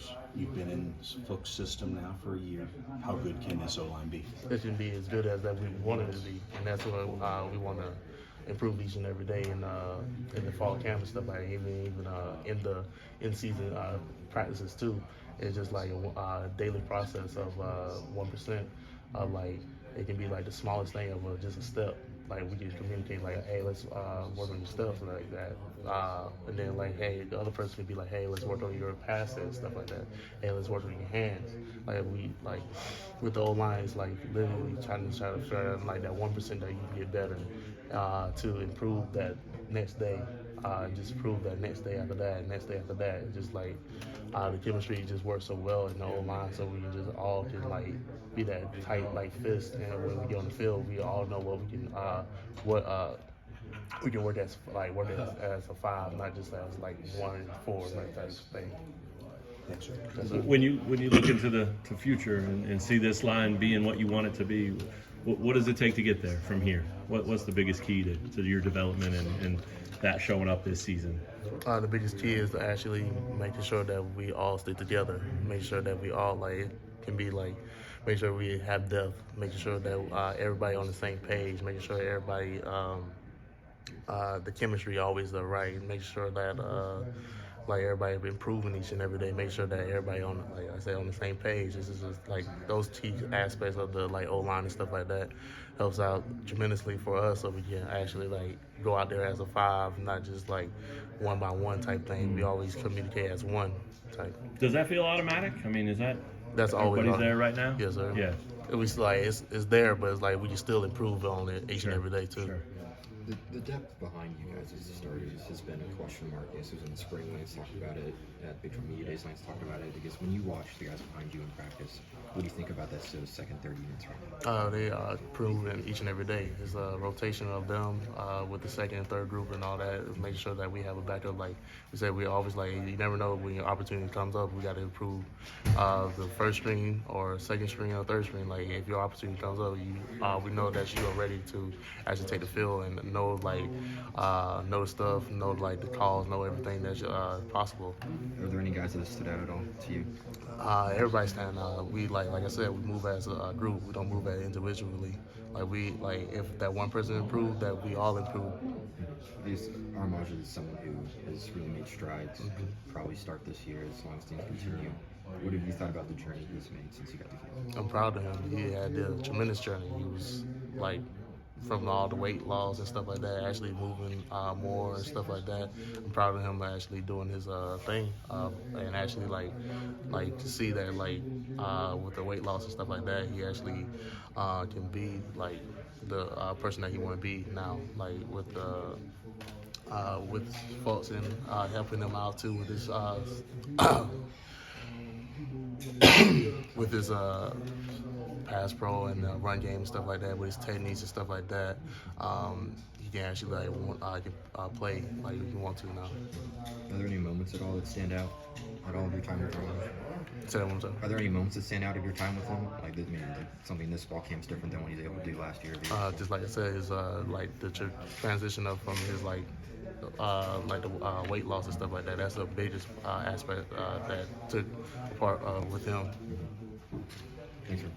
years. You've been in Fook's system now for a year. How good can this O-line be? It can be as good as that we want it to be, and that's what we want to improve each and every day in the fall camp and stuff like that, even in the in-season practices too. It's just like a daily process of 1% of like it can be like the smallest thing of just a step. Like we can communicate like, hey, let's work on your steps like that, and then like, hey, the other person can be like, hey, let's work on your passes, stuff like that. Hey, let's work on your hands. Like we like with the old lines, like literally trying to figure out like that 1% that you can get better to improve that next day. Just prove that next day after that, next day after that. It's just like the chemistry just works so well in the old line, so we can just all can like be that tight like fist, and when we get on the field, we all know what we can work as as a five, not just as like 1 and 4 like that thing. Thanks, sir. When you look into the future and see this line being what you want it to be, what does it take to get there from here? What's the biggest key to your development and that showing up this season? The biggest key is actually making sure that we all stay together, make sure that we all like can be like, make sure we have depth, making sure that everybody on the same page, making sure everybody the chemistry always right, make sure that like everybody improving each and every day, make sure that everybody on, like I say, on the same page. This is just like those key aspects of the like O-line and stuff like that helps out tremendously for us, so we can actually like go out there as a five, not just like 1 by 1 type thing. We always communicate as one type. Does that feel automatic? I mean, That's always everybody's there right now? Yes, sir. Yeah. It was like it's there, but it's like we can still improve on it each and every day too. Sure. The depth behind you guys as starters has been a question mark. This was in the spring. Lance talked about it at Big 12 Media Days. Lance talked about it because when you watch the guys behind you in practice, what do you think about that second, third units right now? They are improving each and every day. It's a rotation of them with the second and third group and all that. Make sure that we have a backup. Like we said, we always like, you never know when your opportunity comes up. We got to improve the first string or second string or third string. Like if your opportunity comes up, we know that you are ready to actually take the field and know the stuff, know like the calls, know everything that's possible. Are there any guys that have stood out at all to you? Everybody stand out. We like I said, we move as a group. We don't move as individually. Like if that one person improved, that we all improve. Because Armaj is someone who has really made strides. Could probably start this year as long as things continue. What have you thought about the journey he's made since he got the field? I'm proud of him. He had a tremendous journey. He was like from all the weight loss and stuff like that, actually moving more and stuff like that. I'm proud of him actually doing his thing and actually like to see that like with the weight loss and stuff like that, he actually can be like the person that he want to be now, like with folks and helping him out too with his with his pass pro and run game and stuff like that, with his techniques and stuff like that. He can actually play like he want to now. Are there any moments at all that stand out at all of your time with Armaj? Say that one time. Are there any moments that stand out of your time with him? Like something this fall camp's different than what he's able to do last year? Just like I said, is like the transition up from his like the weight loss and stuff like that. That's the biggest aspect that took part with him. Thanks, sir.